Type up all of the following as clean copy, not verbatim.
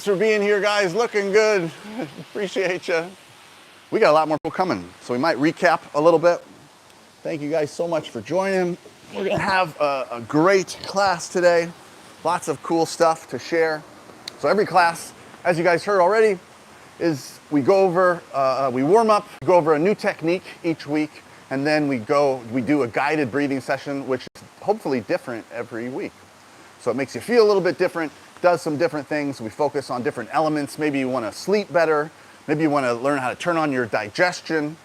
for being here, guys. Looking good. Appreciate you. We got a lot more people coming, so we might recap a little bit. Thank you guys so much for joining. We're gonna have a great class today. Lots of cool stuff to share. So every class, as you guys heard already, is we go over, we warm up, go over a new technique each week, and then we do a guided breathing session, which is hopefully different every week. So it makes you feel a little bit different, does some different things. We focus on different elements. Maybe you want to sleep better. Maybe you want to learn how to turn on your digestion.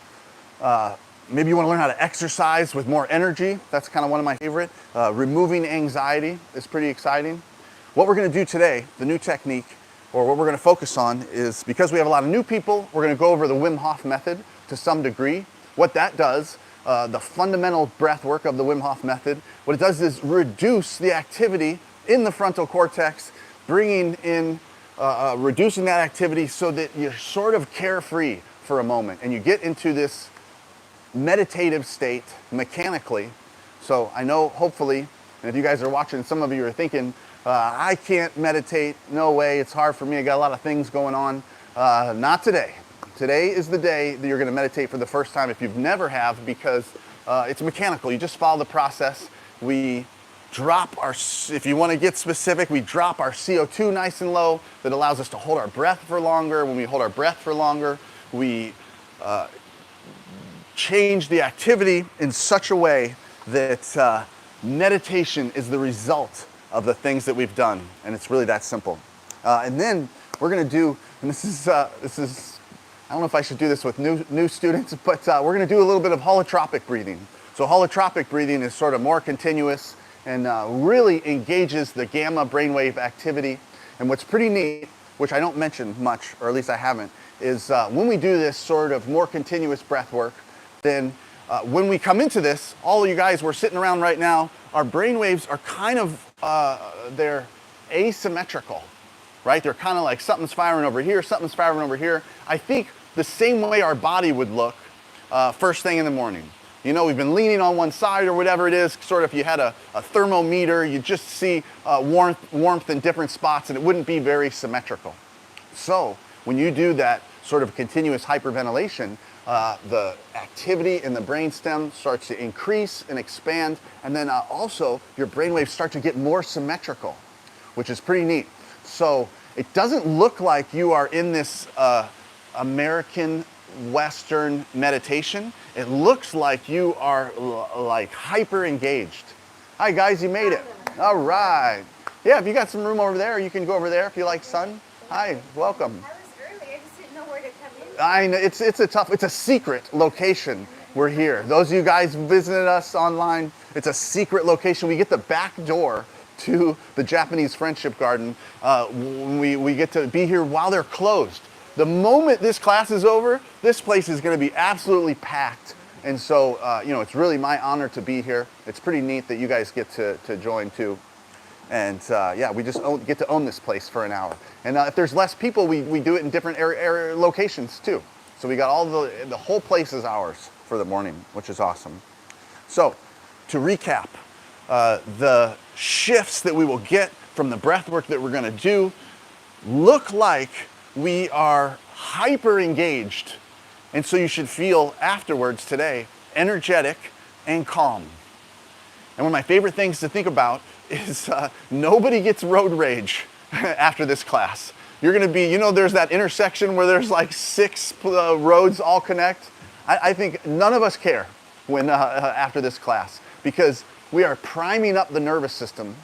Maybe you want to learn how to exercise with more energy. That's kind of one of my favorite. Removing anxiety is pretty exciting. What we're going to do today, the new technique, or what we're going to focus on is, because we have a lot of new people, we're going to go over the Wim Hof method to some degree. What that does, the fundamental breath work of the Wim Hof method, what it does is reduce the activity in the frontal cortex, bringing in, reducing that activity so that you're sort of carefree for a moment and you get into this meditative state mechanically. So I know, hopefully, and if you guys are watching, some of you are thinking, I can't meditate, no way, it's hard for me, I got a lot of things going on. Not today. Today is the day that you're going to meditate for the first time if you've never have, because it's mechanical. You just follow the process. We drop our, if you want to get specific, we drop our CO2 nice and low. That allows us to hold our breath for longer. When we hold our breath for longer, we change the activity in such a way that meditation is the result of the things that we've done, and it's really that simple. And then we're going to do, and this is I don't know if I should do this with new students, but we're going to do a little bit of holotropic breathing. So holotropic breathing is sort of more continuous and really engages the gamma brainwave activity. And what's pretty neat, which I don't mention much, or at least I haven't, is when we do this sort of more continuous breath work, then when we come into this, all of you guys, we're sitting around right now, our brain waves are kind of, they're asymmetrical, right? They're kind of like something's firing over here, something's firing over here. I think the same way our body would look first thing in the morning. You know, we've been leaning on one side or whatever it is, sort of if you had a thermometer, you just see warmth in different spots, and it wouldn't be very symmetrical. So when you do that sort of continuous hyperventilation, the activity in the brainstem starts to increase and expand, and then also your brainwaves start to get more symmetrical, which is pretty neat. So it doesn't look like you are in this American Western meditation. It looks like you are like hyper engaged. Hi guys, you made it. All right. Yeah, if you got some room over there, you can go over there if you like sun. Hi, welcome. I know, it's a secret location. We're here. Those of you guys visited us online, it's a secret location. We get the back door to the Japanese Friendship Garden. We get to be here while they're closed. The moment this class is over, this place is going to be absolutely packed. And so, you know, it's really my honor to be here. It's pretty neat that you guys get to join too. And yeah, we just get to own this place for an hour. And if there's less people, we do it in different area locations too. So we got all the whole place is ours for the morning, which is awesome. So to recap, the shifts that we will get from the breath work that we're going to do look like we are hyper engaged. And so you should feel afterwards today energetic and calm. And one of my favorite things to think about is nobody gets road rage after this class. You're going to be, you know, there's that intersection where there's like 6 roads all connect. I think none of us care when after this class, because we are priming up the nervous system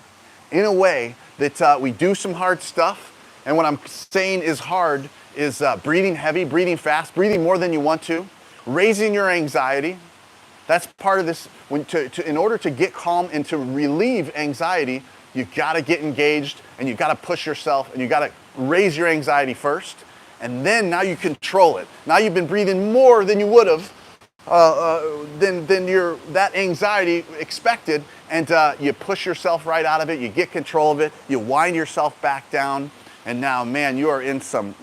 in a way that we do some hard stuff. And what I'm saying is hard is breathing heavy, breathing fast, breathing more than you want to, raising your anxiety. That's part of this. In order to get calm and to relieve anxiety, you've got to get engaged, and you've got to push yourself, and you've got to raise your anxiety first. And then now you control it. Now you've been breathing more than you would have, than that anxiety expected, and you push yourself right out of it. You get control of it. You wind yourself back down. And now, man, you are in some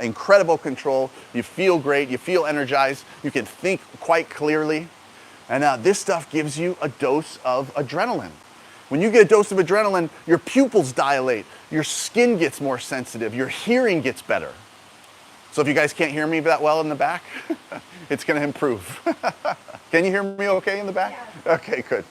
incredible control. You feel great. You feel energized. You can think quite clearly. And this stuff gives you a dose of adrenaline. When you get a dose of adrenaline, your pupils dilate. your skin gets more sensitive, your hearing gets better. So if you guys can't hear me that well in the back, it's going to improve. Can you hear me okay in the back? Yeah. Okay, good.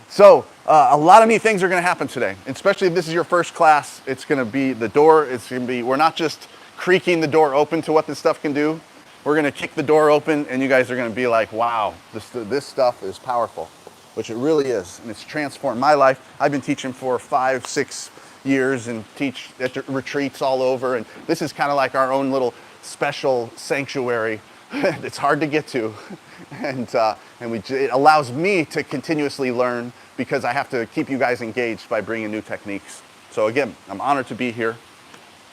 So a lot of neat things are going to happen today, especially if this is your first class. It's going to be the door. It's going to be, we're not just creaking the door open to what this stuff can do. We're going to kick the door open, and you guys are going to be like, wow, this stuff is powerful, which it really is. And it's transformed my life. I've been teaching for 5, 6 years and teach at retreats all over. And this is kind of like our own little special sanctuary. It's hard to get to. And it allows me to continuously learn because I have to keep you guys engaged by bringing new techniques. So again, I'm honored to be here.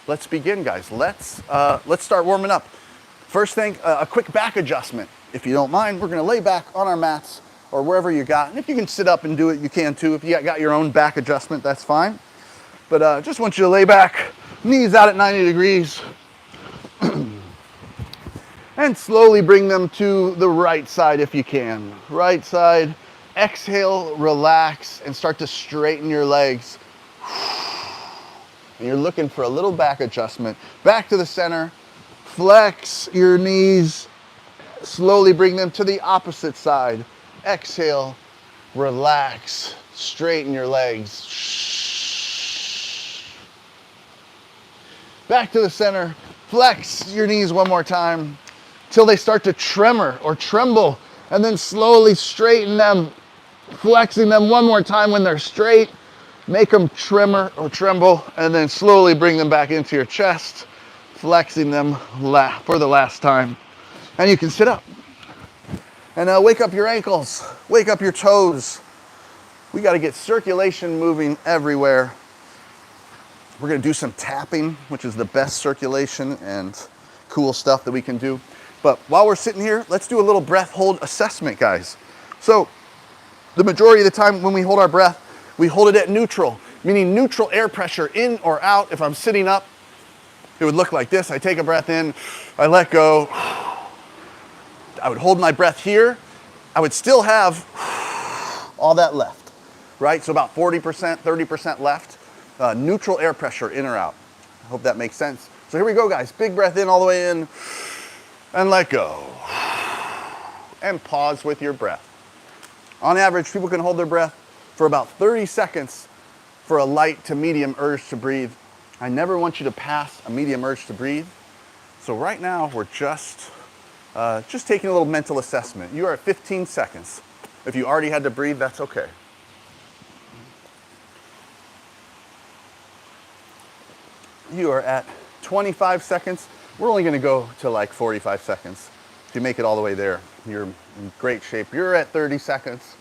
Let's begin, guys. Let's start warming up. First thing, a quick back adjustment. If you don't mind, we're going to lay back on our mats or wherever you got. And if you can sit up and do it, you can too. If you got your own back adjustment, that's fine. But just want you to lay back, knees out at 90 degrees. And slowly bring them to the right side if you can. Right side. Exhale, relax, and start to straighten your legs. And you're looking for a little back adjustment. Back to the center. Flex your knees. Slowly bring them to the opposite side. Exhale, relax, straighten your legs. Back to the center. Flex your knees one more time till they start to tremor or tremble, and then slowly straighten them, flexing them one more time when they're straight. Make them tremor or tremble, and then slowly bring them back into your chest, flexing them for the last time. And you can sit up. And wake up your ankles, wake up your toes. We got to get circulation moving everywhere. We're going to do some tapping, which is the best circulation and cool stuff that we can do. But while we're sitting here, let's do a little breath hold assessment, guys. So the majority of the time when we hold our breath, we hold it at neutral, meaning neutral air pressure in or out. If I'm sitting up, it would look like this. I take a breath in, I let go. I would hold my breath here. I would still have all that left, right? So about 40%, 30% left. Neutral air pressure in or out. I hope that makes sense. So here we go, guys. Big breath in all the way in and let go. And pause with your breath. On average, people can hold their breath for about 30 seconds for a light to medium urge to breathe. I never want you to pass a medium urge to breathe. So right now, we're just taking a little mental assessment. You are at 15 seconds. If you already had to breathe, that's okay. You are at 25 seconds. We're only going to go to like 45 seconds. If you make it all the way there, you're in great shape. You're at 30 seconds.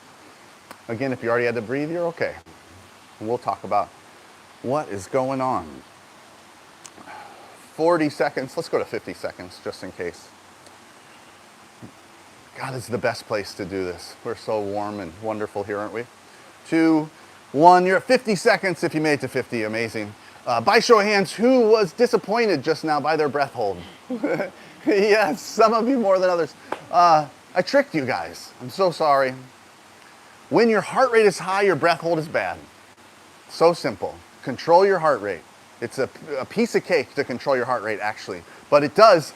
Again, if you already had to breathe, you're okay. And we'll talk about what is going on. 40 seconds. Let's go to 50 seconds just in case. God is the best place to do this. We're so warm and wonderful here, aren't we? 2, 1. You're at 50 seconds. If you made it to 50, amazing. By show of hands, who was disappointed just now by their breath hold? Yes, some of you more than others. I tricked you guys. I'm so sorry. When your heart rate is high, your breath hold is bad. So simple. Control your heart rate. It's a piece of cake to control your heart rate, actually. But it does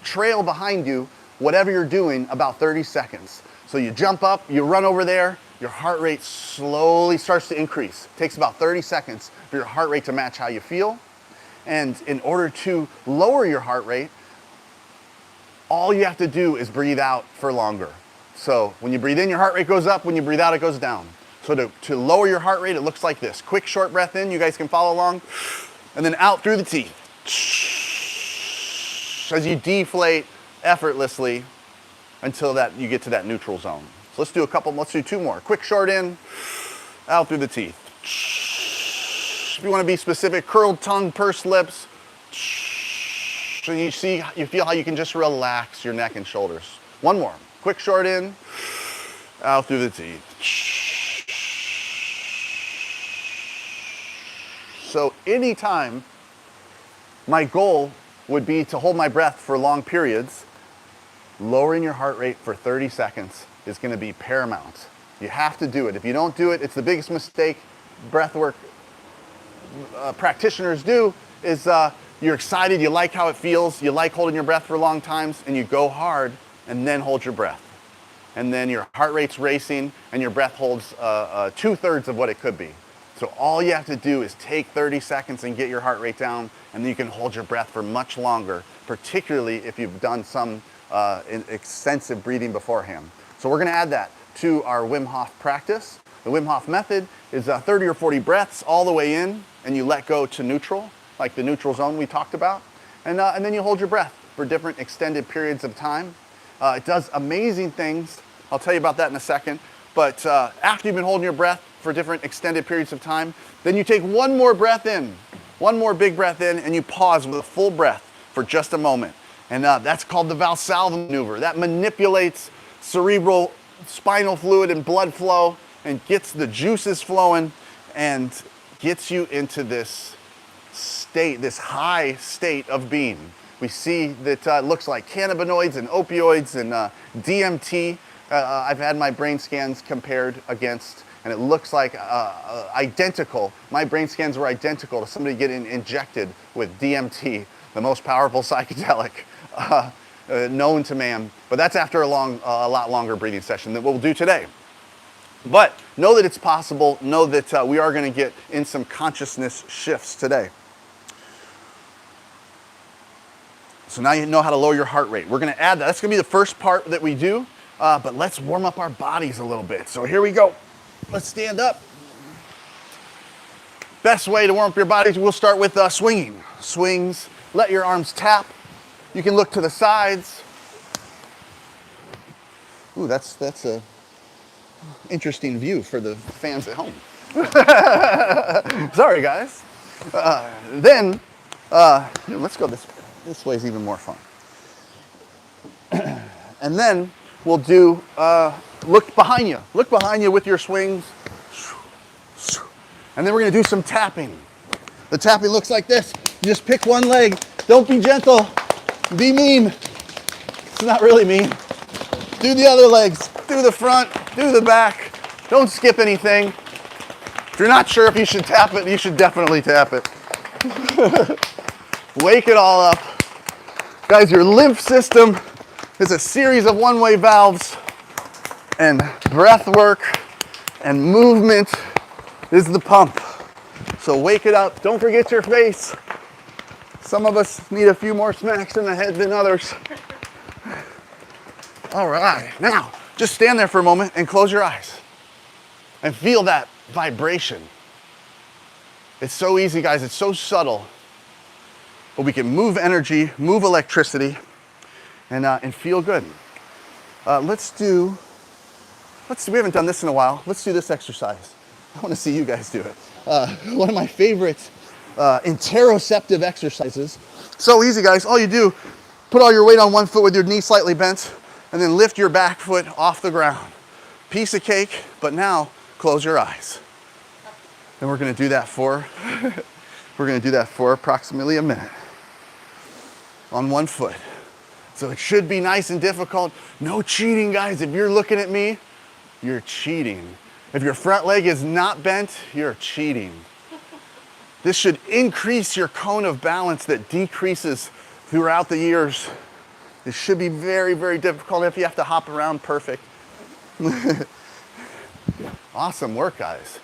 trail behind you, whatever you're doing, about 30 seconds. So you jump up, you run over there, your heart rate slowly starts to increase. It takes about 30 seconds for your heart rate to match how you feel. And in order to lower your heart rate, all you have to do is breathe out for longer. So when you breathe in, your heart rate goes up. When you breathe out, it goes down. So to lower your heart rate, it looks like this. Quick, short breath in. You guys can follow along. And then out through the teeth. As you deflate effortlessly until you get to that neutral zone. So let's do 2 more. Quick, short in, out through the teeth. If you want to be specific, curled tongue, pursed lips. So you feel how you can just relax your neck and shoulders. 1 more. Quick, short in, out through the teeth. So anytime my goal would be to hold my breath for long periods, lowering your heart rate for 30 seconds is going to be paramount. You have to do it. If you don't do it, it's the biggest mistake breath work practitioners do is you're excited, you like how it feels, you like holding your breath for long times, and you go hard and then hold your breath. And then your heart rate's racing and your breath holds 2/3 of what it could be. So all you have to do is take 30 seconds and get your heart rate down, and then you can hold your breath for much longer, particularly if you've done some extensive breathing beforehand. So we're gonna add that to our Wim Hof practice. The Wim Hof method is 30 or 40 breaths all the way in, and you let go to neutral, like the neutral zone we talked about, and then you hold your breath for different extended periods of time. It does amazing things. I'll tell you about that in a second. But after you've been holding your breath for different extended periods of time, then you take one more breath in, one more big breath in, and you pause with a full breath for just a moment. And that's called the Valsalva maneuver. That manipulates cerebral spinal fluid and blood flow and gets the juices flowing and gets you into this state, this high state of being. We see that it looks like cannabinoids and opioids and DMT. I've had my brain scans compared against, and it looks like identical. My brain scans were identical to somebody getting injected with DMT, the most powerful psychedelic known to man. But that's after a lot longer breathing session than what we'll do today. But know that it's possible. Know that we are going to get in some consciousness shifts today. So now you know how to lower your heart rate. We're going to add that. That's going to be the first part that we do. But let's warm up our bodies a little bit. So here we go. Let's stand up. Best way to warm up your bodies, we'll start with swinging. Swings, let your arms tap. You can look to the sides. Ooh, that's a interesting view for the fans at home. Sorry, guys. Let's go this way. This way is even more fun. And then we'll do, look behind you. Look behind you with your swings. And then we're gonna do some tapping. The tapping looks like this. You just pick one leg. Don't be gentle. Be mean. It's not really mean. Do the other legs. Do the front. Do the back. Don't skip anything. If you're not sure if you should tap it, you should definitely tap it. Wake it all up. Guys, your lymph system is a series of one-way valves, and breath work and movement is the pump. So wake it up. Don't forget your face. Some of us need a few more smacks in the head than others. All right, now just stand there for a moment and close your eyes and feel that vibration. It's so easy, guys. It's so subtle. But we can move energy, move electricity, and feel good. We haven't done this in a while. Let's do this exercise. I want to see you guys do it. One of my favorite interoceptive exercises. So easy, guys. All you do, put all your weight on one foot with your knee slightly bent, and then lift your back foot off the ground. Piece of cake, but now close your eyes. And we're going to do that for approximately a minute on one foot. So it should be nice and difficult. No cheating, guys. If you're looking at me, you're cheating. If your front leg is not bent, you're cheating. This should increase your cone of balance that decreases throughout the years. It should be very, very difficult if you have to hop around perfect. Awesome work, guys.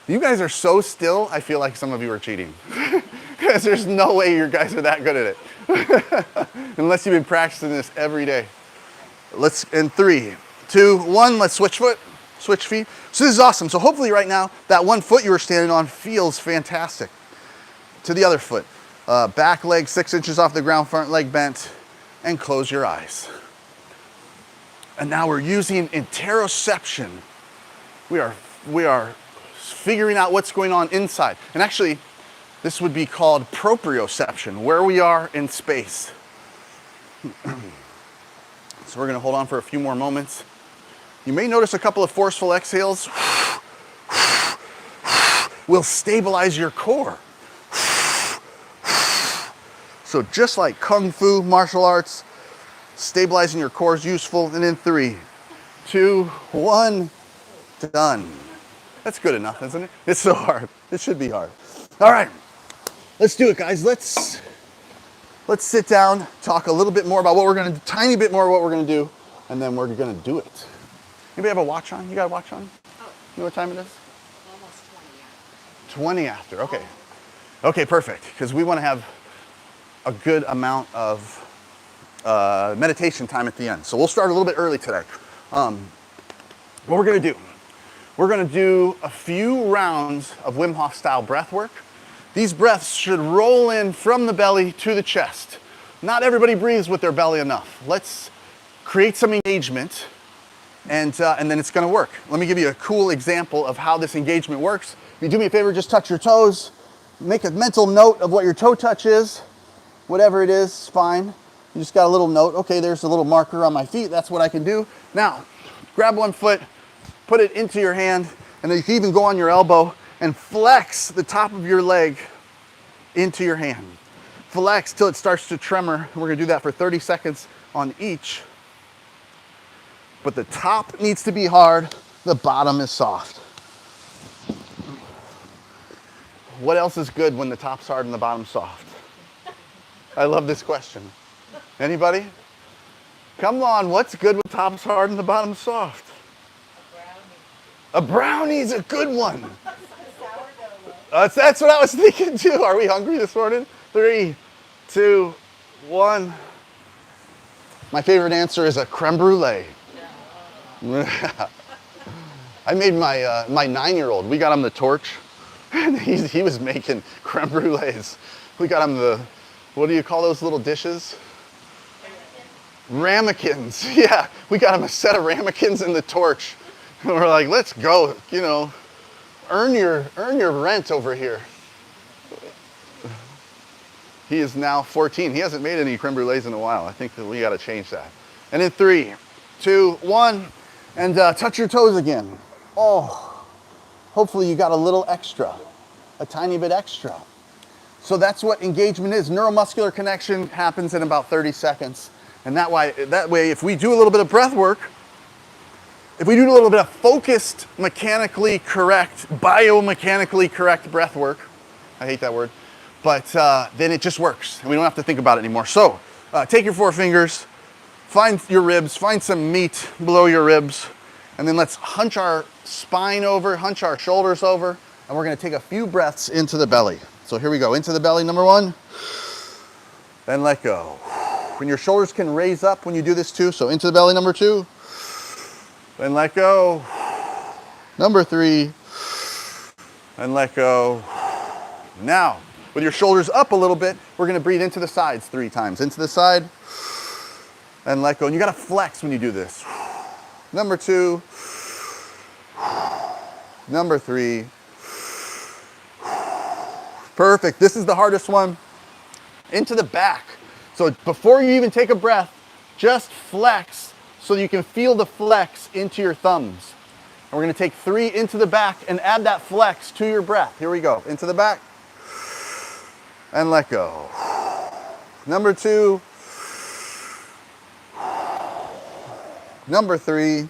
You guys are so still, I feel like some of you are cheating. Because there's no way you guys are that good at it. Unless you've been practicing this every day. In 3, 2, 1, let's switch feet. So this is awesome. So hopefully right now, that one foot you were standing on feels fantastic. To the other foot. Back leg 6 inches off the ground, front leg bent, and close your eyes. And now we're using interoception. We are figuring out what's going on inside. And actually, this would be called proprioception, where we are in space. So we're going to hold on for a few more moments. You may notice a couple of forceful exhales will stabilize your core. So just like Kung Fu martial arts, stabilizing your core is useful. And in 3, 2, 1, done. That's good enough, isn't it? It's so hard. It should be hard. All right, let's do it, guys. Let's sit down, talk a little bit more about what we're gonna do, tiny bit more what we're gonna do, and then we're gonna do it. Anybody have a watch on? You got a watch on? Oh. You know what time it is? Almost 20 after. 20 after, okay. Okay, perfect, because we wanna have a good amount of meditation time at the end. So we'll start a little bit early today. What we're gonna do, we're gonna do a few rounds of Wim Hof style breath work. These breaths should roll in from the belly to the chest. Not everybody breathes with their belly enough. Let's create some engagement and then it's gonna work. Let me give you a cool example of how this engagement works. If you do me a favor, just touch your toes. Make a mental note of what your toe touch is. Whatever it is, fine. You just got a little note. Okay, there's a little marker on my feet. That's what I can do. Now, grab one foot, put it into your hand, and then you can even go on your elbow and flex the top of your leg into your hand. Flex till it starts to tremor. We're gonna do that for 30 seconds on each. But the top needs to be hard, the bottom is soft. What else is good when the top's hard and the bottom's soft? I love this question. Anybody? Come on, what's good when the top's hard and the bottom's soft? A brownie's a good one. That's what I was thinking too. Are we hungry this morning? 3, 2, 1. My favorite answer is a creme brulee. I made my 9-year-old. We got him the torch, and he was making creme brulees. We got him the, what do you call those little dishes? Ramekins. Yeah, we got him a set of ramekins and the torch. And we're like, let's go, you know, earn your rent over here. He is now 14. He hasn't made any creme brulees in a while. I think that we got to change that. And in 3, 2, 1, and touch your toes again. Oh, hopefully you got a little extra, a tiny bit extra. So that's what engagement is. Neuromuscular connection happens in about 30 seconds. And that way, if we do a little bit of breath work, if we do a little bit of focused, mechanically correct, biomechanically correct breath work, I hate that word, but then it just works and we don't have to think about it anymore. So take your 4 fingers, find your ribs, find some meat below your ribs, and then let's hunch our spine over, hunch our shoulders over, and we're gonna take a few breaths into the belly. So here we go, into the belly, number 1, then let go. And your shoulders can raise up when you do this too, so into the belly, number 2, then let go. Number 3, and let go. Now, with your shoulders up a little bit, we're gonna breathe into the sides 3 times. Into the side, and let go. And you gotta flex when you do this. Number 2, number 3. Perfect, this is the hardest one. Into the back. So before you even take a breath, just flex so you can feel the flex into your thumbs. And we're gonna take 3 into the back and add that flex to your breath. Here we go, into the back, and let go. Number 2, number 3.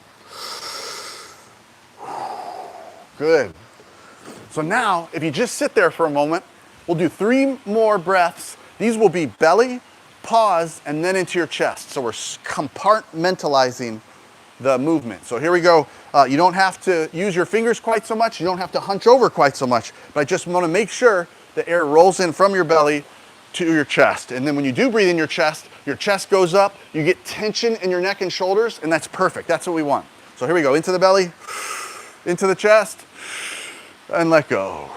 Good. So now, if you just sit there for a moment, we'll do 3 more breaths. These will be belly, pause, and then into your chest. So we're compartmentalizing the movement. So here we go. You don't have to use your fingers quite so much. You don't have to hunch over quite so much. But I just want to make sure the air rolls in from your belly to your chest. And then when you do breathe in your chest goes up. You get tension in your neck and shoulders, and that's perfect. That's what we want. So here we go. Into the belly, into the chest, and let go.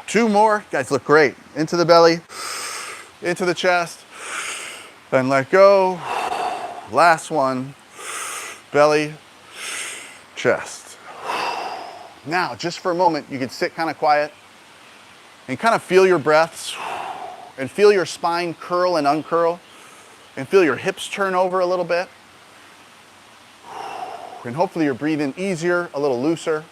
2 more. Guys, look great. Into the belly, into the chest, and let go. Last one. Belly, chest. Now, just for a moment, you can sit kind of quiet and kind of feel your breaths and feel your spine curl and uncurl and feel your hips turn over a little bit. And hopefully you're breathing easier, a little looser.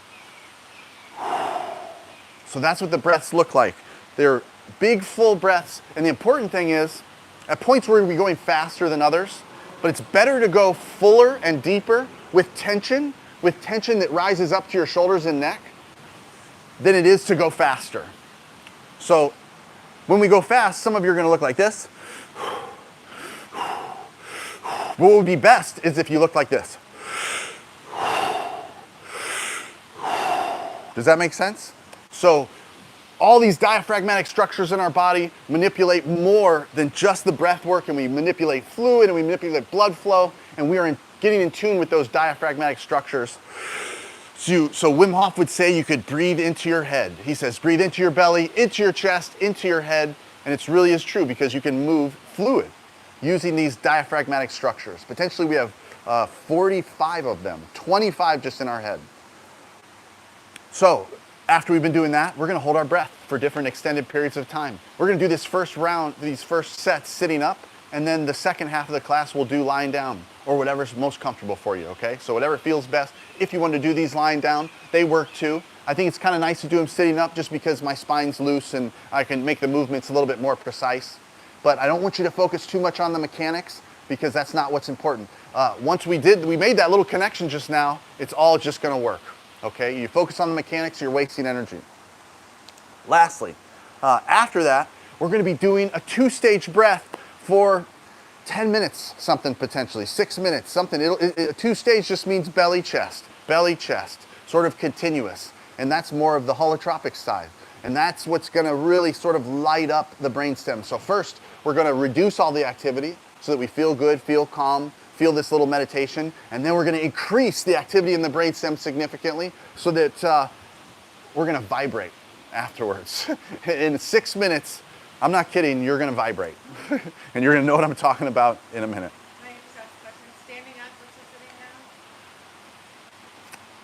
So that's what the breaths look like. They're big, full breaths. And the important thing is, at points where we're going faster than others, but it's better to go fuller and deeper with tension that rises up to your shoulders and neck, than it is to go faster. So when we go fast, some of you are going to look like this. What would be best is if you look like this. Does that make sense? So all these diaphragmatic structures in our body manipulate more than just the breath work, and we manipulate fluid and we manipulate blood flow, and we are getting in tune with those diaphragmatic structures. So Wim Hof would say you could breathe into your head. He says breathe into your belly, into your chest, into your head, and it really is true because you can move fluid using these diaphragmatic structures. Potentially we have 45 of them, 25 just in our head. So after we've been doing that, we're going to hold our breath for different extended periods of time. We're going to do this first round, these first sets sitting up, and then the second half of the class we'll do lying down or whatever's most comfortable for you, okay? So whatever feels best. If you want to do these lying down, they work too. I think it's kind of nice to do them sitting up just because my spine's loose and I can make the movements a little bit more precise. But I don't want you to focus too much on the mechanics because that's not what's important. Once we made that little connection just now, it's all just going to work. Okay, you focus on the mechanics, you're wasting energy. Lastly, after that, we're going to be doing a 2-stage breath for 10 minutes, something potentially, 6 minutes, something. A 2-stage just means belly, chest, sort of continuous. And that's more of the holotropic side. And that's what's going to really sort of light up the brainstem. So first, we're going to reduce all the activity so that we feel good, feel calm, feel this little meditation, and then we're going to increase the activity in the brainstem significantly so that we're going to vibrate afterwards. In 6 minutes, I'm not kidding, you're going to vibrate. And you're going to know what I'm talking about in a minute. Can I just ask a question? Standing up versus sitting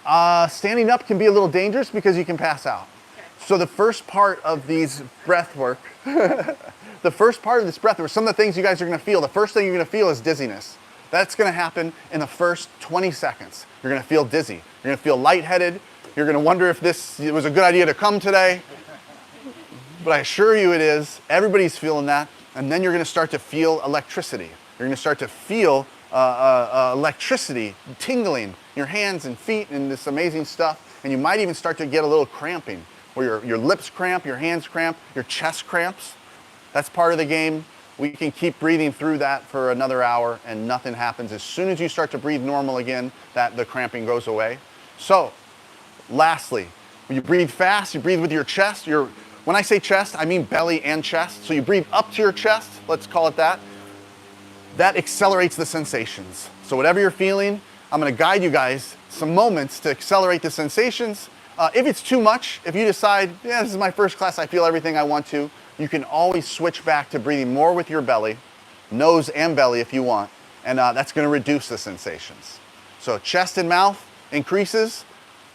down? Standing up can be a little dangerous because you can pass out. Okay. So the first part of these breath work, some of the things you guys are going to feel, the first thing you're going to feel is dizziness. That's going to happen in the first 20 seconds. You're going to feel dizzy. You're going to feel lightheaded. You're going to wonder if it was a good idea to come today. But I assure you it is. Everybody's feeling that. And then you're going to start to feel electricity. You're going to start to feel electricity tingling in your hands and feet and this amazing stuff. And you might even start to get a little cramping, where your lips cramp, your hands cramp, your chest cramps. That's part of the game. We can keep breathing through that for another hour and nothing happens. As soon as you start to breathe normal again, the cramping goes away. So, lastly, when you breathe fast, you breathe with your chest. When I say chest, I mean belly and chest. So you breathe up to your chest, let's call it that. That accelerates the sensations. So whatever you're feeling, I'm going to guide you guys some moments to accelerate the sensations. If it's too much, if you decide, yeah, this is my first class, I feel everything I want to, you can always switch back to breathing more with your belly, nose and belly if you want, and that's going to reduce the sensations. So chest and mouth increases,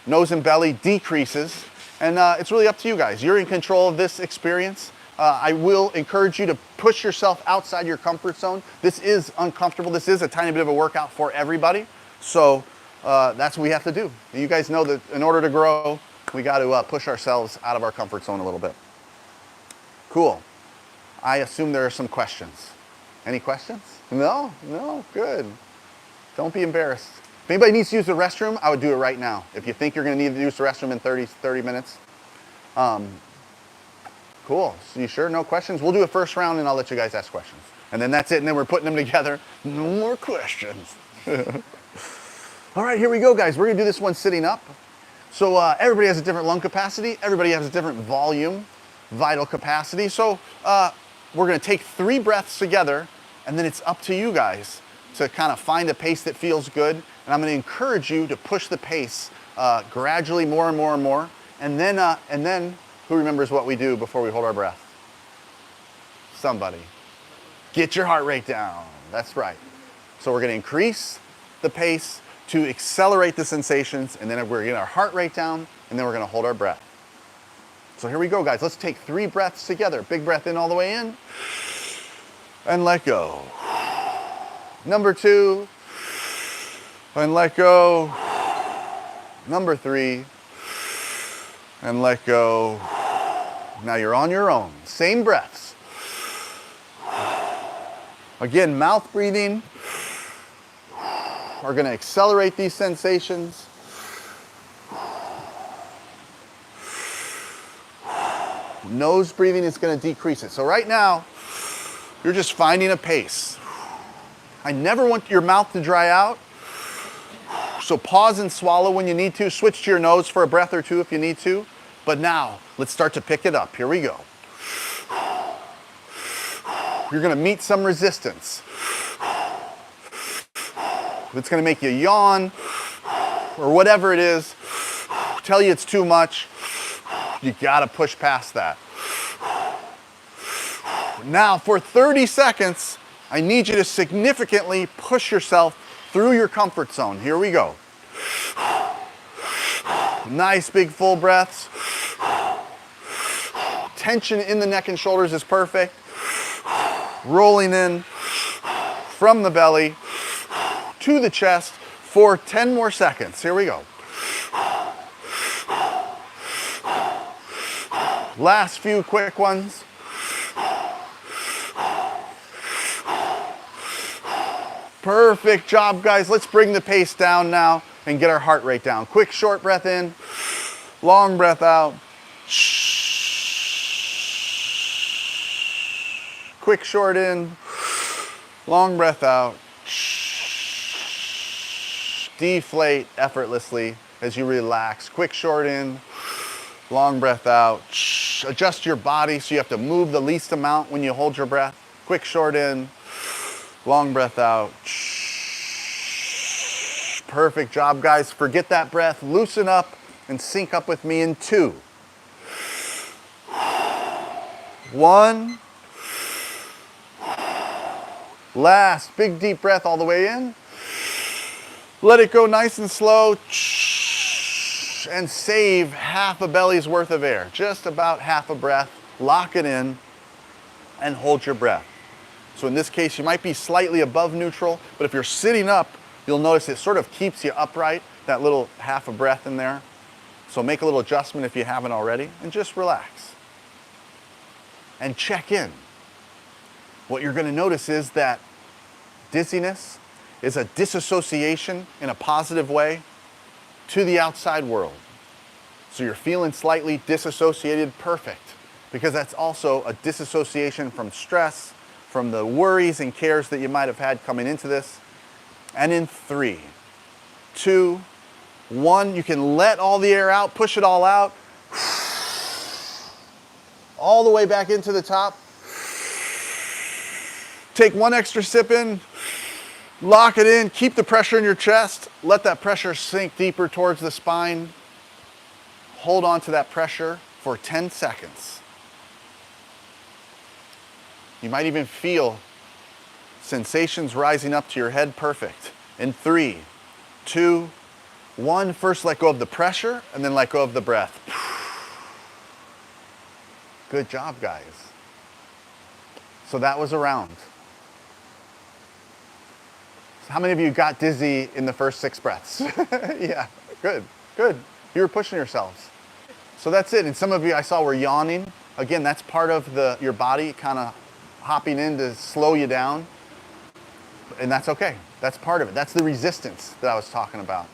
nose and belly decreases, and it's really up to you guys. You're in control of this experience. I will encourage you to push yourself outside your comfort zone. This is uncomfortable. This is a tiny bit of a workout for everybody. So that's what we have to do. You guys know that in order to grow, we got to push ourselves out of our comfort zone a little bit. Cool. I assume there are some questions. Any questions? No? No? Good. Don't be embarrassed. If anybody needs to use the restroom, I would do it right now. If you think you're going to need to use the restroom in 30 minutes. Cool. So you sure? No questions? We'll do a first round and I'll let you guys ask questions. And then that's it. And then we're putting them together. No more questions. All right, here we go, guys. We're going to do this one sitting up. So everybody has a different lung capacity. Everybody has a different volume, vital capacity. So we're going to take 3 breaths together, and then it's up to you guys to kind of find a pace that feels good. And I'm going to encourage you to push the pace gradually more and more and more. And then who remembers what we do before we hold our breath? Somebody. Get your heart rate down. That's right. So we're going to increase the pace to accelerate the sensations, and then we're going to get our heart rate down, and then we're going to hold our breath. So here we go, guys. Let's take 3 breaths together. Big breath in all the way in, and let go. Number 2, and let go. Number 3, and let go. Now you're on your own. Same breaths. Again, mouth breathing. Are going to accelerate these sensations. Nose breathing is going to decrease it. So right now, you're just finding a pace. I never want your mouth to dry out. So pause and swallow when you need to. Switch to your nose for a breath or two if you need to. But now, let's start to pick it up. Here we go. You're going to meet some resistance. It's going to make you yawn or whatever it is. Tell you it's too much. You got to push past that. Now, for 30 seconds, I need you to significantly push yourself through your comfort zone. Here we go. Nice big full breaths. Tension in the neck and shoulders is perfect. Rolling in from the belly to the chest for 10 more seconds. Here we go. Last few quick ones. Perfect job, guys. Let's bring the pace down now and get our heart rate down. Quick, short breath in, long breath out. Quick, short in, long breath out. Deflate effortlessly as you relax. Quick, short in, long breath out. Adjust your body so you have to move the least amount when you hold your breath. Quick, short in, long breath out. Perfect job, guys. Forget that breath. Loosen up and sync up with me in 2, 1. Last, big deep breath all the way in. Let it go nice and slow. And save half a belly's worth of air. Just about half a breath. Lock it in and hold your breath. So in this case, you might be slightly above neutral, but if you're sitting up, you'll notice it sort of keeps you upright, that little half a breath in there. So make a little adjustment if you haven't already, and just relax. And check in. What you're going to notice is that dizziness is a disassociation in a positive way to the outside world. So you're feeling slightly disassociated, perfect, because that's also a disassociation from stress, from the worries and cares that you might have had coming into this. And in 3, 2, 1, you can let all the air out, push it all out, all the way back into the top. Take one extra sip in, lock it in, keep the pressure in your chest, let that pressure sink deeper towards the spine. Hold on to that pressure for 10 seconds. You might even feel sensations rising up to your head. Perfect. In 3, 2, 1, first let go of the pressure and then let go of the breath. Good job, guys. So that was a round. So how many of you got dizzy in the first 6 breaths? Yeah, good, good. You were pushing yourselves. So that's it. And some of you I saw were yawning. Again, that's part of your body kind of hopping in to slow you down. And that's okay. That's part of it. That's the resistance that I was talking about.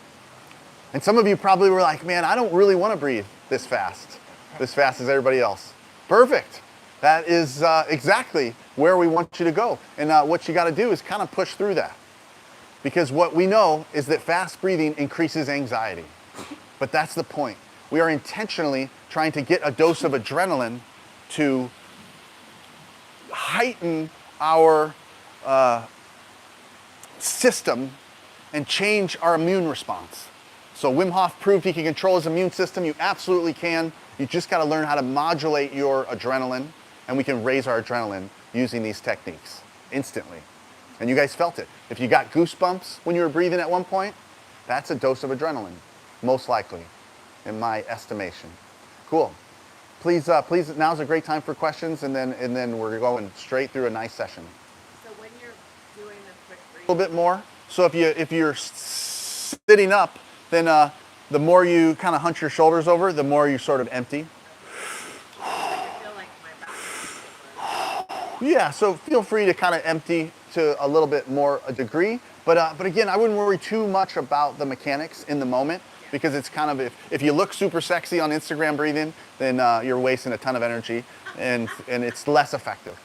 And some of you probably were like, man, I don't really want to breathe this fast as everybody else. Perfect. That is exactly where we want you to go. And what you got to do is kind of push through that. Because what we know is that fast breathing increases anxiety. But that's the point. We are intentionally trying to get a dose of adrenaline to heighten our system and change our immune response. So Wim Hof proved he can control his immune system. You absolutely can. You just got to learn how to modulate your adrenaline, and we can raise our adrenaline using these techniques instantly. And you guys felt it. If you got goosebumps when you were breathing at one point, that's a dose of adrenaline, most likely, in my estimation. Cool. Please, now's a great time for questions, and then we're going straight through a nice session. So when you're doing the quick A breathing, little bit more. So if you're sitting up, then the more you kind of hunch your shoulders over, the more you sort of empty. I feel like my back is Yeah, so feel free to kind of empty to a little bit more a degree. But again, I wouldn't worry too much about the mechanics in the moment. because it's kind of, if you look super sexy on Instagram breathing, then you're wasting a ton of energy and it's less effective.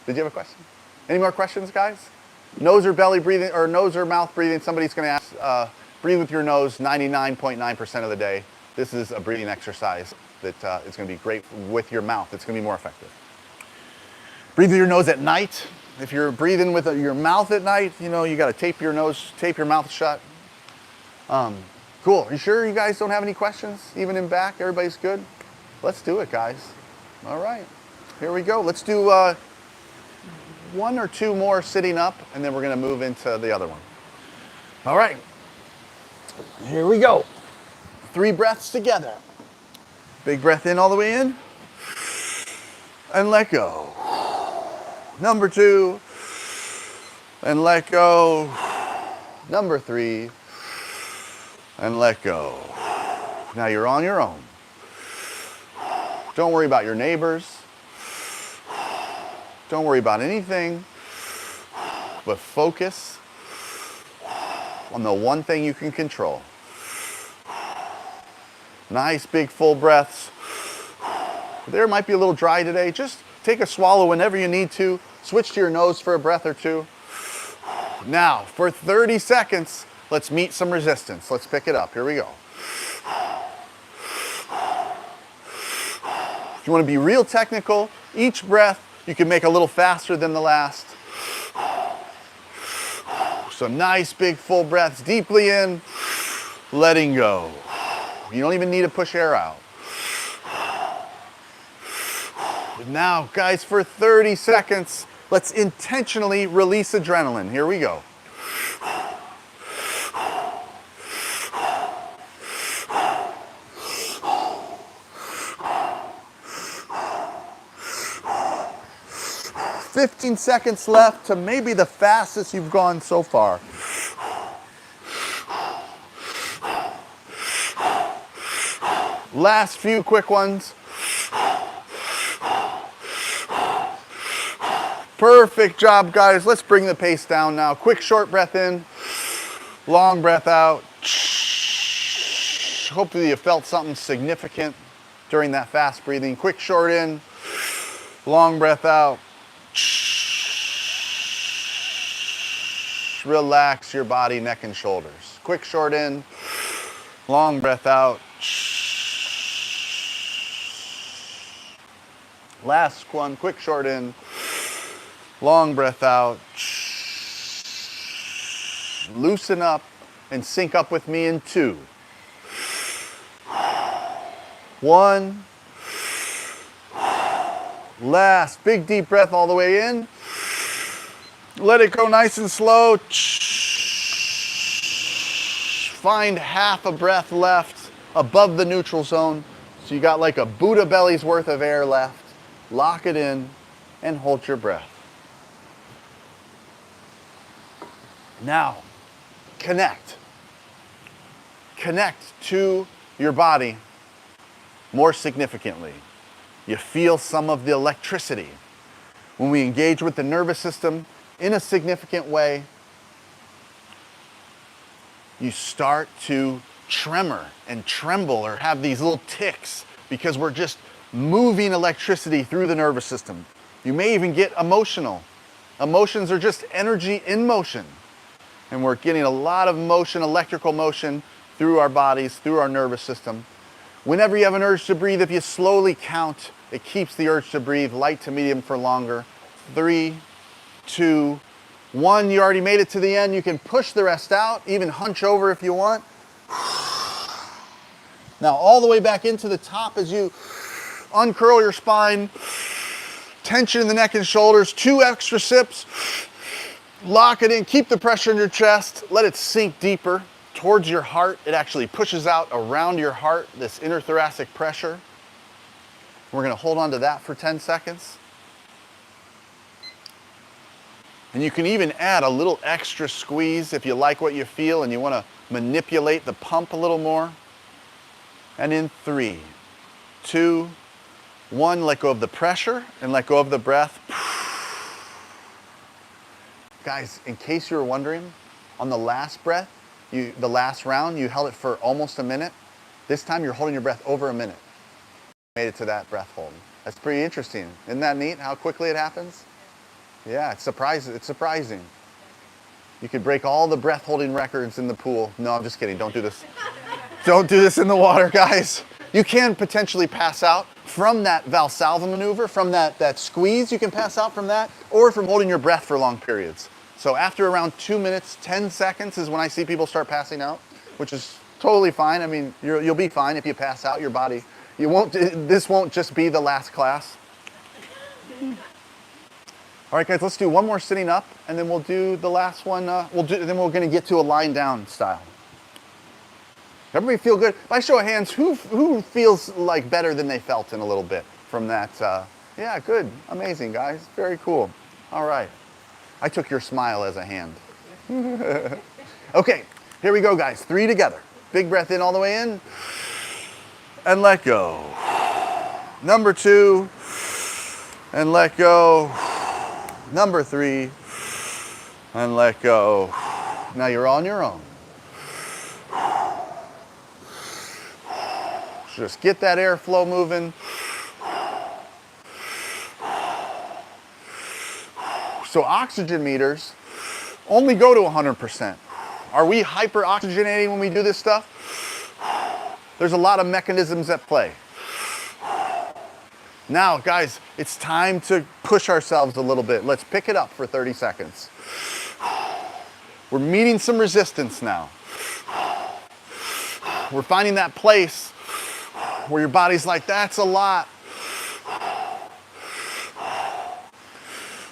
Did you have a question? Any more questions, guys? Nose or belly breathing, or nose or mouth breathing? Somebody's going to ask, breathe with your nose 99.9% of the day. This is a breathing exercise that is going to be great with your mouth. It's going to be more effective. Breathe with your nose at night. If you're breathing with your mouth at night, you know, you got to tape your mouth shut. Cool. You sure you guys don't have any questions? Even in back, everybody's good? Let's do it, guys. All right. Here we go. Let's do one or two more sitting up, and then we're going to move into the other one. All right. Here we go. 3 breaths together. Big breath in all the way in. And let go. Number 2. And let go. Number 3. And let go. Now you're on your own. Don't worry about your neighbors. Don't worry about anything, but focus on the one thing you can control. Nice big full breaths. There might be a little dry today. Just take a swallow whenever you need to. Switch to your nose for a breath or two. Now, for 30 seconds, let's meet some resistance. Let's pick it up. Here we go. If you want to be real technical, each breath you can make a little faster than the last. So nice big full breaths, deeply in, letting go. You don't even need to push air out. Now, guys, for 30 seconds, let's intentionally release adrenaline. Here we go. "15 seconds left to maybe the fastest you've gone so far. Last few quick ones. Perfect job, guys. Let's bring the pace down now. Quick short breath in, long breath out. Hopefully you felt something significant during that fast breathing. Quick short in, long breath out. Relax your body, neck and shoulders. Quick short in, long breath out. Last one, quick short in, long breath out. Loosen up and sync up with me in 2, 1. Last, big deep breath all the way in. Let it go nice and slow. Find half a breath left above the neutral zone. So you got like a Buddha belly's worth of air left. Lock it in and hold your breath. Now, connect. Connect to your body more significantly. You feel some of the electricity. When we engage with the nervous system in a significant way, you start to tremor and tremble or have these little tics because we're just moving electricity through the nervous system. You may even get emotional. Emotions are just energy in motion. And we're getting a lot of motion, electrical motion, through our bodies, through our nervous system. Whenever you have an urge to breathe, if you slowly count, it keeps the urge to breathe light to medium for longer. 3, 2, 1. You already made it to the end. You can push the rest out, even hunch over if you want. Now all the way back into the top as you uncurl your spine. Tension in the neck and shoulders. 2 extra sips. Lock it in. Keep the pressure in your chest. Let it sink deeper towards your heart. It actually pushes out around your heart, this interthoracic pressure. We're going to hold on to that for 10 seconds. And you can even add a little extra squeeze if you like what you feel and you want to manipulate the pump a little more. And in 3, 2, 1, let go of the pressure and let go of the breath. Guys, in case you were wondering, on the last breath, the last round, you held it for almost a minute. This time you're holding your breath over a minute. Made it to that breath hold. That's pretty interesting. Isn't that neat how quickly it happens? Yeah, it's surprising. You could break all the breath holding records in the pool. No, I'm just kidding. Don't do this. Don't do this in the water, guys. You can potentially pass out from that Valsalva maneuver, from that squeeze. You can pass out from that, or from holding your breath for long periods. So after around 2 minutes, 10 seconds is when I see people start passing out, which is totally fine. I mean, you'll be fine if you pass out. Your body, this won't just be the last class. All right, guys, let's do one more sitting up, and then we'll do the last one. Then we're going to get to a lying down style. Everybody feel good? By show of hands, who feels like better than they felt in a little bit from that? Yeah, good. Amazing, guys. Very cool. All right. I took your smile as a hand. Okay, here we go, guys. 3 together. Big breath in all the way in. And let go. Number 2. And let go. Number 3. And let go. Now you're on your own. Just get that airflow moving. So oxygen meters only go to 100%. Are we hyper-oxygenating when we do this stuff? There's a lot of mechanisms at play. Now, guys, it's time to push ourselves a little bit. Let's pick it up for 30 seconds. We're meeting some resistance now. We're finding that place where your body's like, that's a lot.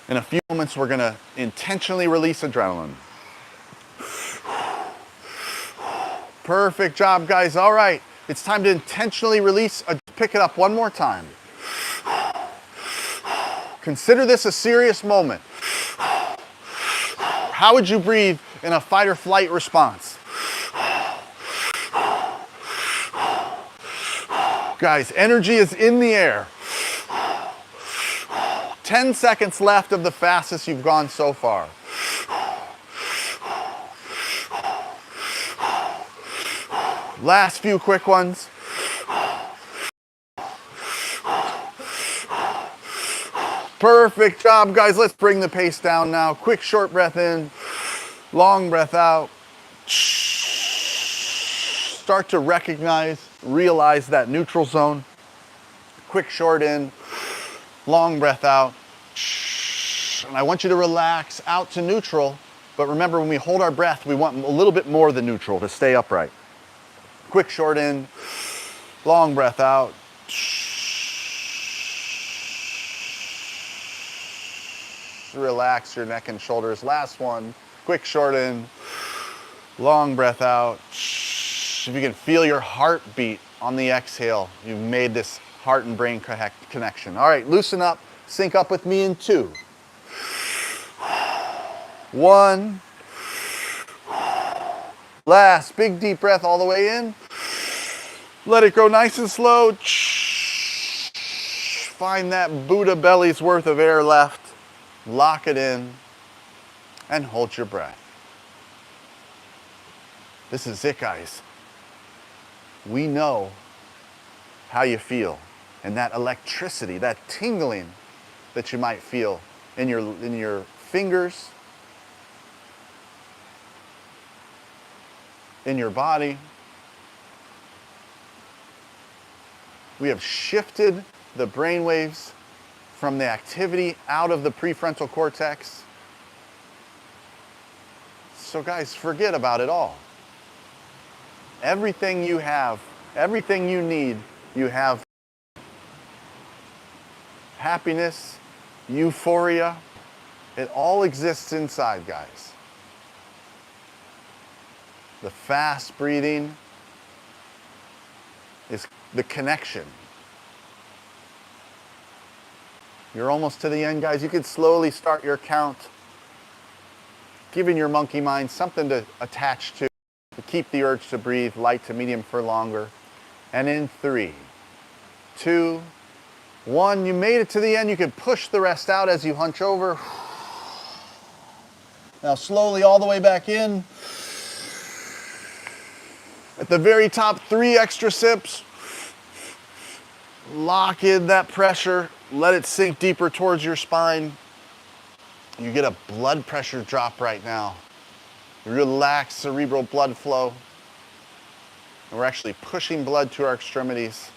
In a few moments, we're gonna intentionally release adrenaline. Perfect job, guys. All right, it's time to intentionally release. Pick it up one more time. Consider this a serious moment. How would you breathe in a fight or flight response? Guys, energy is in the air. 10 seconds left of the fastest you've gone so far. Last few quick ones. Perfect job, guys. Let's bring the pace down now. Quick short breath in, long breath out. Start to realize that neutral zone. Quick short in, long breath out. And I want you to relax out to neutral, but remember when we hold our breath, we want a little bit more than neutral to stay upright. Quick short in, long breath out. Relax your neck and shoulders. Last one, quick short in, long breath out. If you can feel your heartbeat on the exhale, you've made this heart and brain connection. All right, loosen up, sync up with me in 2. 1. Last, big deep breath all the way in. Let it go nice and slow. Find that Buddha belly's worth of air left. Lock it in and hold your breath. This is it, guys. We know how you feel, and that electricity, that tingling that you might feel in your fingers, in your body. We have shifted the brain waves from the activity out of the prefrontal cortex. So guys, forget about it all. Everything you have, everything you need, you have. Happiness, euphoria, it all exists inside, guys. The fast breathing is the connection. You're almost to the end, guys. You could slowly start your count, giving your monkey mind something to attach to keep the urge to breathe light to medium for longer. And in 3, 2, 1, you made it to the end. You can push the rest out as you hunch over. Now slowly all the way back in. At the very top, 3 extra sips. Lock in that pressure. Let it sink deeper towards your spine. You get a blood pressure drop right now. Relax cerebral blood flow. And we're actually pushing blood to our extremities.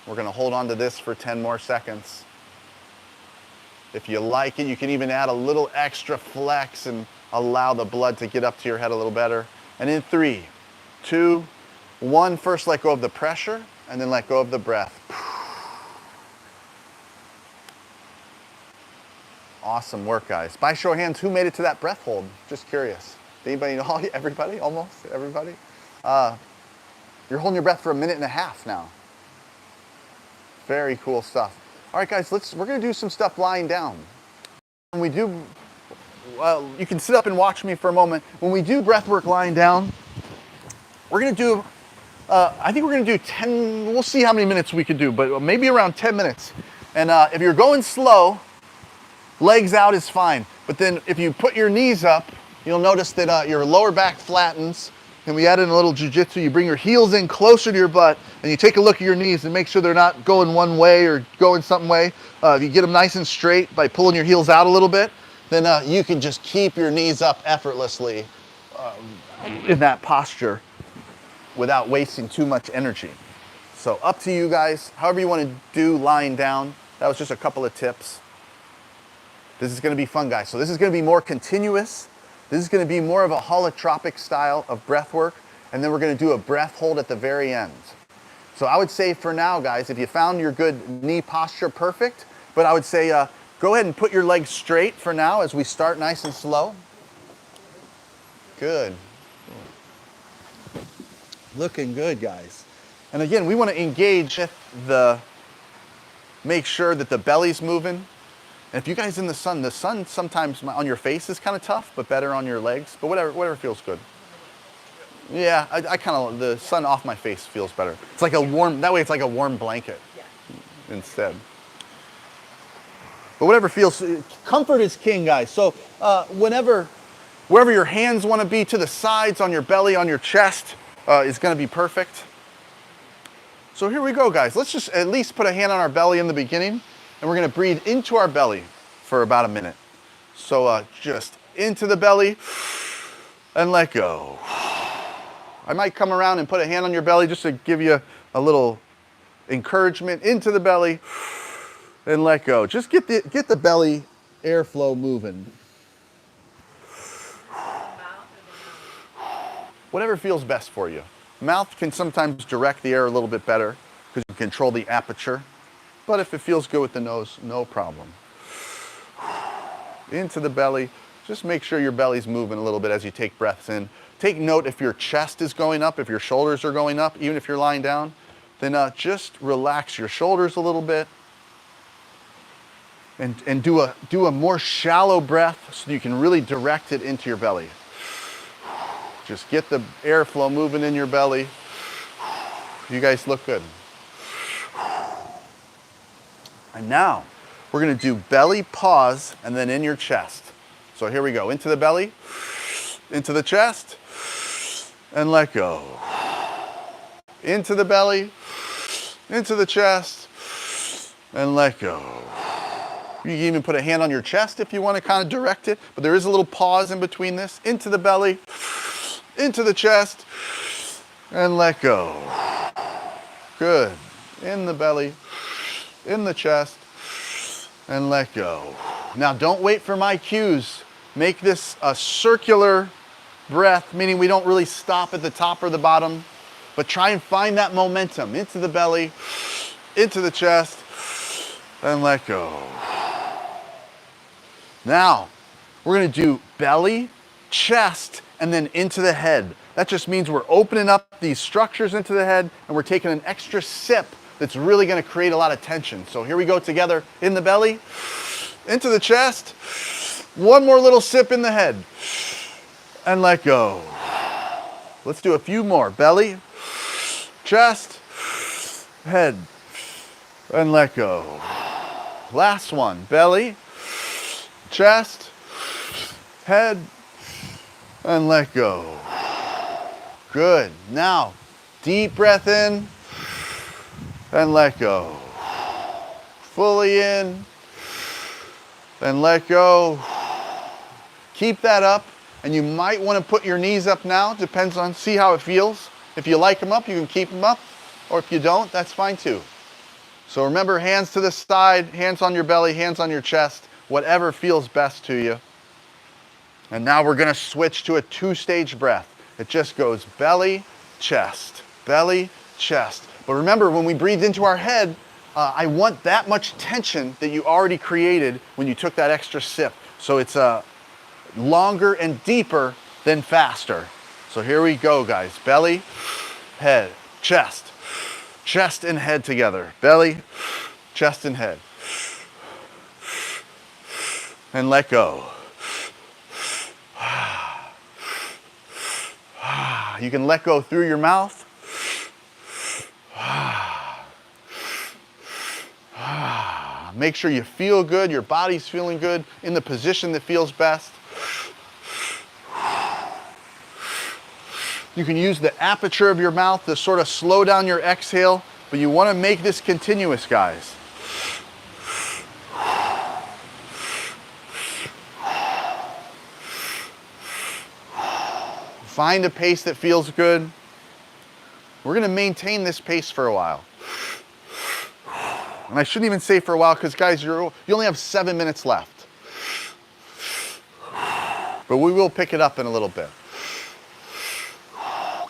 We're going to hold on to this for 10 more seconds. If you like it, you can even add a little extra flex and allow the blood to get up to your head a little better. And in 3, 2, 1, first let go of the pressure and then let go of the breath. Awesome work, guys. By show of hands, who made it to that breath hold? Just curious. Anybody know? Everybody? Almost everybody? You're holding your breath for 1.5 minutes now. Very cool stuff. All right, guys, we're going to do some stuff lying down. When we do, well, you can sit up and watch me for a moment. When we do breath work lying down, we're going to do, I think we're going to do 10, we'll see how many minutes we can do, but maybe around 10 minutes. And if you're going slow, legs out is fine. But then if you put your knees up, you'll notice that your lower back flattens. And we add in a little jujitsu. You bring your heels in closer to your butt, and you take a look at your knees and make sure they're not going one way or going some way. If you get them nice and straight by pulling your heels out a little bit, then you can just keep your knees up effortlessly in that posture without wasting too much energy. So up to you guys, however you want to do lying down. That was just a couple of tips. This is going to be fun, guys. So this is going to be more continuous. This is going to be more of a holotropic style of breath work, and then we're going to do a breath hold at the very end. So I would say for now, guys, if you found your good knee posture perfect, but I would say go ahead and put your legs straight for now as we start nice and slow. Good. Looking good, guys. And again, we want to engage make sure that the belly's moving. And if you guys in the sun sometimes on your face is kind of tough, but better on your legs. But whatever feels good. Yeah, I kind of, the sun off my face feels better. It's like that way it's like a warm blanket instead. But whatever feels, comfort is king, guys. So wherever your hands want to be, to the sides, on your belly, on your chest, is going to be perfect. So here we go, guys. Let's just at least put a hand on our belly in the beginning. And we're going to breathe into our belly for about 1 minute. So just into the belly and let go. I might come around and put a hand on your belly just to give you a little encouragement. Into the belly and let go. Just get the belly airflow moving. Whatever feels best for you. Mouth can sometimes direct the air a little bit better because you control the aperture. But if it feels good with the nose, no problem. Into the belly. Just make sure your belly's moving a little bit as you take breaths in. Take note if your chest is going up, if your shoulders are going up, even if you're lying down, then just relax your shoulders a little bit. And do a more shallow breath so you can really direct it into your belly. Just get the airflow moving in your belly. You guys look good. And now, we're going to do belly pause and then in your chest. So here we go. Into the belly, into the chest, and let go. Into the belly, into the chest, and let go. You can even put a hand on your chest if you want to kind of direct it, but there is a little pause in between this. Into the belly, into the chest, and let go. Good. In the belly, in the chest, and let go. Now don't wait for my cues. Make this a circular breath, meaning we don't really stop at the top or the bottom, but try and find that momentum into the belly, into the chest, and let go. Now, we're going to do belly, chest, and then into the head. That just means we're opening up these structures into the head, and we're taking an extra sip that's really going to create a lot of tension. So here we go together. In the belly, into the chest, one more little sip in the head, and let go. Let's do a few more. Belly, chest, head, and let go. Last one. Belly, chest, head, and let go. Good. Now, deep breath in and let go. Fully in and let go. Keep that up, and you might want to put your knees up now. Depends on, see how it feels. If you like them up, you can keep them up, or if you don't, that's fine too. So remember, hands to the side, hands on your belly, hands on your chest, whatever feels best to you. And now we're gonna switch to a 2-stage breath. It just goes belly, chest, belly, chest. But remember, when we breathe into our head, I want that much tension that you already created when you took that extra sip. So it's longer and deeper than faster. So here we go, guys. Belly, head, chest. Chest and head together. Belly, chest and head. And let go. You can let go through your mouth. Make sure you feel good, your body's feeling good, in the position that feels best. You can use the aperture of your mouth to sort of slow down your exhale, but you want to make this continuous, guys. Find a pace that feels good. We're going to maintain this pace for a while. And I shouldn't even say for a while, because guys, you only have 7 minutes left. But we will pick it up in a little bit.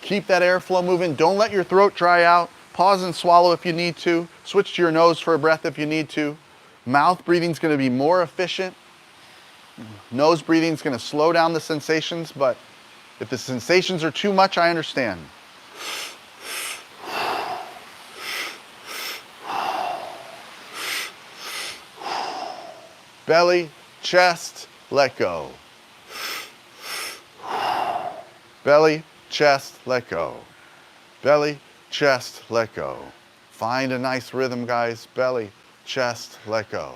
Keep that airflow moving. Don't let your throat dry out. Pause and swallow if you need to. Switch to your nose for a breath if you need to. Mouth breathing is going to be more efficient. Nose breathing is going to slow down the sensations, but if the sensations are too much, I understand. Belly, chest, let go. Belly, chest, let go. Belly, chest, let go. Find a nice rhythm, guys. Belly, chest, let go.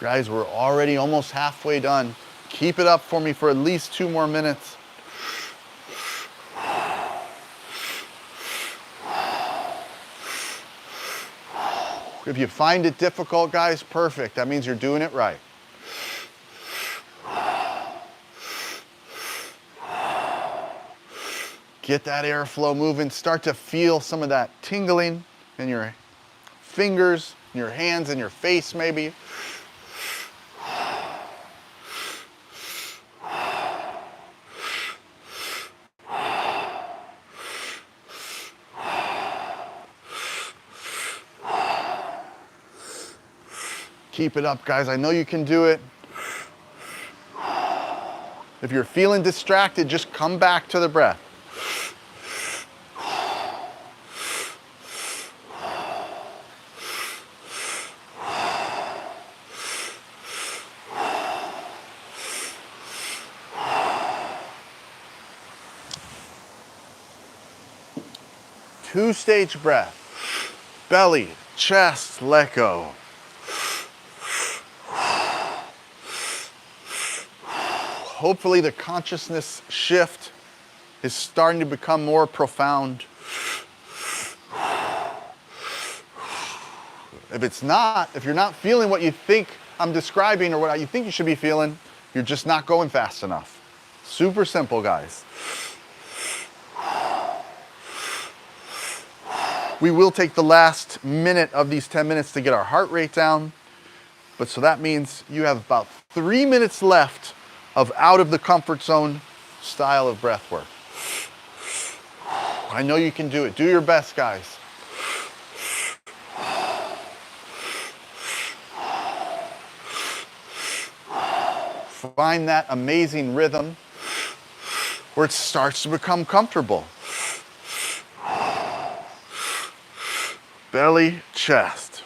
Guys, we're already almost halfway done. Keep it up for me for at least 2 more minutes. If you find it difficult, guys, perfect. That means you're doing it right. Get that airflow moving. Start to feel some of that tingling in your fingers, in your hands, in your face maybe. Keep it up, guys. I know you can do it. If you're feeling distracted, just come back to the breath. Two-stage breath. Belly, chest, let go. Hopefully the consciousness shift is starting to become more profound. If it's not, if you're not feeling what you think I'm describing or what you think you should be feeling, you're just not going fast enough. Super simple, guys. We will take the last minute of these 10 minutes to get our heart rate down. But so that means you have about 3 minutes left of out of the comfort zone style of breath work. I know you can do it. Do your best, guys. Find that amazing rhythm where it starts to become comfortable. Belly, chest.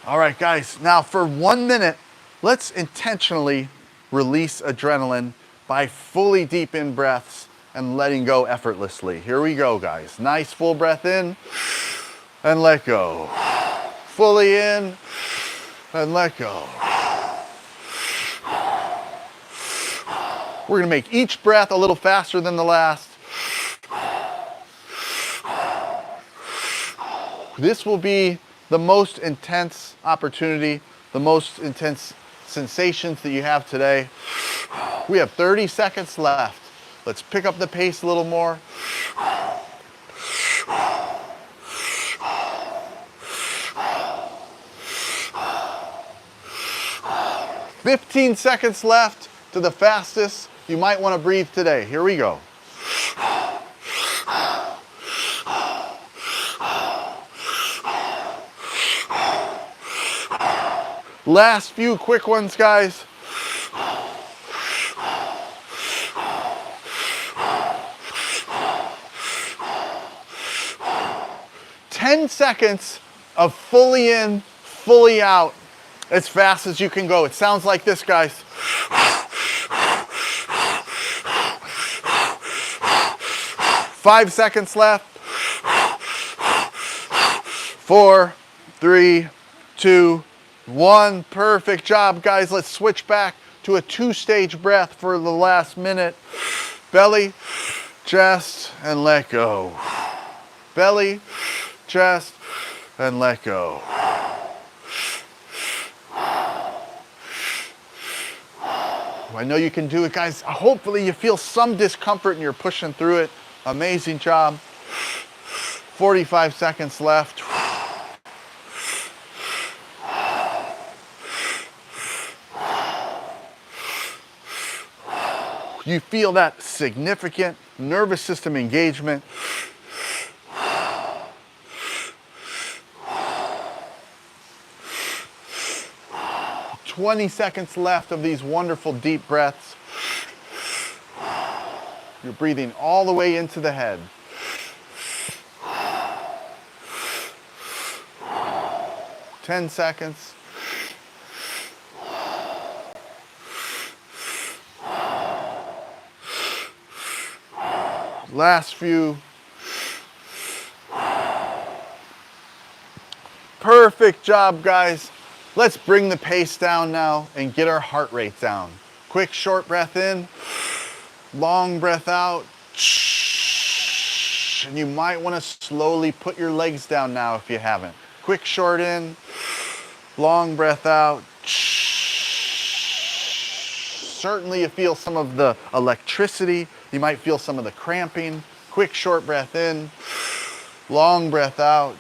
All right, guys, now for 1 minute, let's intentionally release adrenaline by fully deep in breaths and letting go effortlessly. Here we go, guys. Nice full breath in and let go. Fully in and let go. We're gonna make each breath a little faster than the last. This will be the most intense opportunity, the most intense sensations that you have today. We have 30 seconds left. Let's pick up the pace a little more. 15 seconds left to the fastest you might want to breathe today. Here we go. Last few quick ones, guys. Ten seconds of fully in, fully out, as fast as you can go. It sounds like this, guys. 5 seconds left. 4, 3, 2, 1. Perfect job, guys. Let's switch back to a 2-stage breath for the last minute. Belly, chest, and let go. Belly, chest, and let go. I know you can do it, guys. Hopefully you feel some discomfort and you're pushing through it. Amazing job. 45 seconds left. You feel that significant nervous system engagement. "20 seconds left of these wonderful deep breaths. You're breathing all the way into the head. 10 seconds. Last few. Perfect job, guys. Let's bring the pace down now and get our heart rate down. Quick, short breath in, long breath out. And you might want to slowly put your legs down now if you haven't. Quick, short in, long breath out. Certainly you feel some of the electricity. You might feel some of the cramping. Quick, short breath in, long breath out.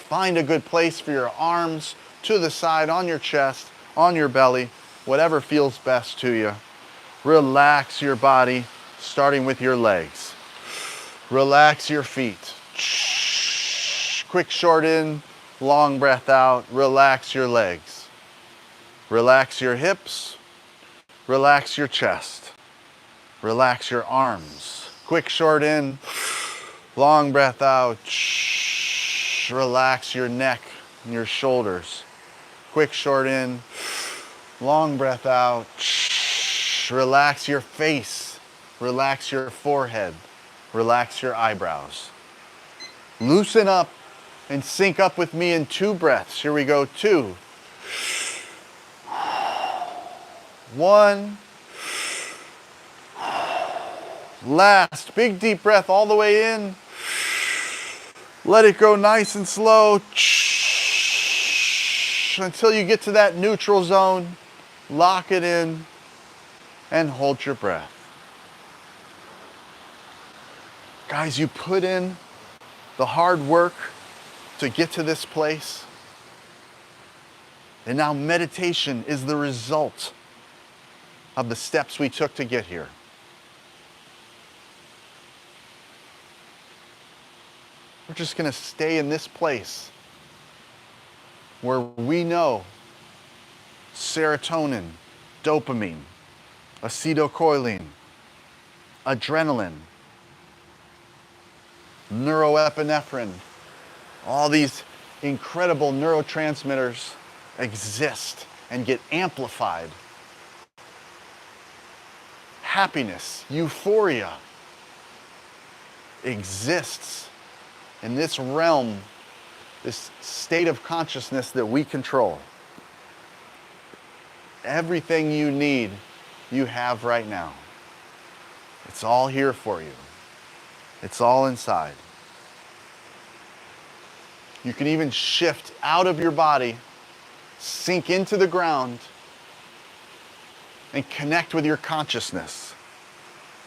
Find a good place for your arms to the side, on your chest, on your belly, whatever feels best to you. Relax your body, starting with your legs. Relax your feet. Quick, short in, long breath out. Relax your legs. Relax your hips. Relax your chest. Relax your arms. Quick, short in, long breath out. Relax your neck and your shoulders. Quick, short in, long breath out. Relax your face. Relax your forehead. Relax your eyebrows. Loosen up and sync up with me in 2 breaths. Here we go. 2. 1. Last. Big deep breath all the way in. Let it go nice and slow until you get to that neutral zone. Lock it in and hold your breath. Guys, you put in the hard work to get to this place. And now meditation is the result of the steps we took to get here. We're just going to stay in this place where we know serotonin, dopamine, acetylcholine, adrenaline, neuroepinephrine, All these incredible neurotransmitters exist and get amplified. Happiness, euphoria exists in this realm, this state of consciousness that we control. Everything you need, you have right now. It's all here for you. It's all inside. You can even shift out of your body, sink into the ground, and connect with your consciousness.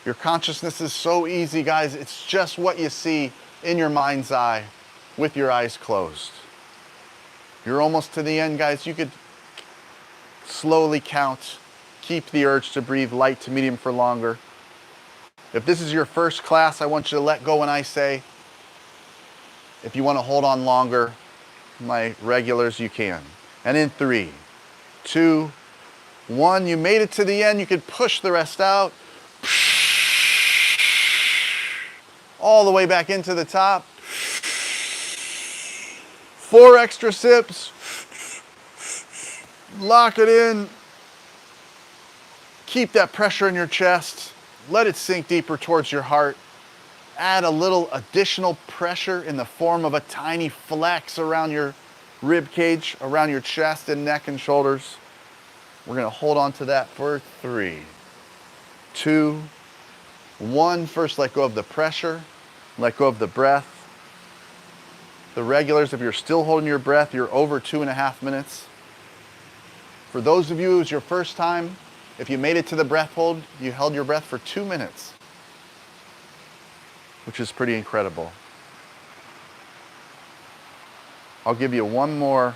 Your consciousness is so easy, guys. It's just what you see in your mind's eye with your eyes closed. You're almost to the end, guys. You could slowly count. Keep the urge to breathe light to medium for longer. If this is your first class, I want you to let go when I say. If you want to hold on longer, my regulars, you can. And in 3, 2, 1, you made it to the end. You could push the rest out. All the way back into the top. 4 extra sips. Lock it in. Keep that pressure in your chest. Let it sink deeper towards your heart. Add a little additional pressure in the form of a tiny flex around your rib cage, around your chest and neck and shoulders. We're going to hold on to that for 3, 2, 1. First, let go of the pressure. Let go of the breath. The regulars, if you're still holding your breath, you're over 2.5 minutes. For those of you who's your first time, if you made it to the breath hold, you held your breath for 2 minutes, which is pretty incredible. I'll give you one more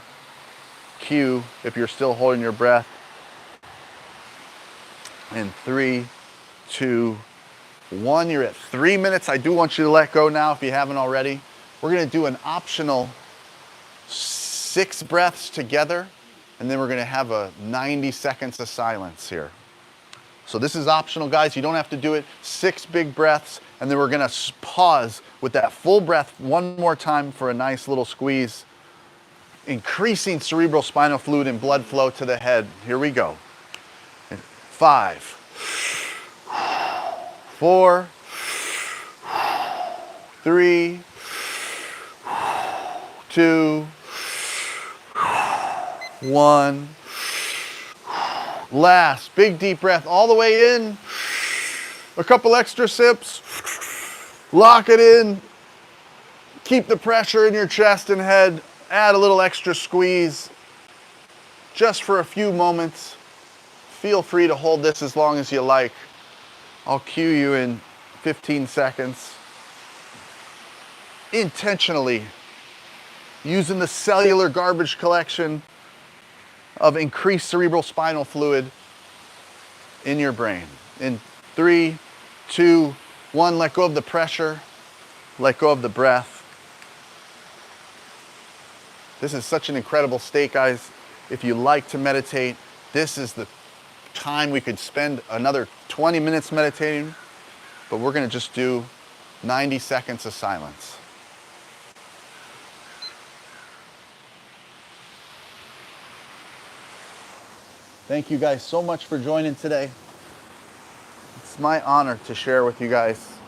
cue if you're still holding your breath. In 3, 2, 1, you're at 3 minutes. I do want you to let go now if you haven't already. We're going to do an optional 6 breaths together, and then we're going to have a 90 seconds of silence here. So this is optional, guys. You don't have to do it. 6 big breaths, and then we're going to pause with that full breath one more time for a nice little squeeze, increasing cerebral spinal fluid and blood flow to the head. Here we go. 5, 4, 3, 2, 1. Last, big deep breath all the way in. A couple extra sips. Lock it in. Keep the pressure in your chest and head. Add a little extra squeeze just for a few moments. Feel free to hold this as long as you like. I'll cue you in 15 seconds. Intentionally using the cellular garbage collection of increased cerebral spinal fluid in your brain. In 3, 2, 1, let go of the pressure, let go of the breath. This is such an incredible state, guys. If you like to meditate, this is the time we could spend another 20 minutes meditating, but we're going to just do 90 seconds of silence. Thank you guys so much for joining today. It's my honor to share with you guys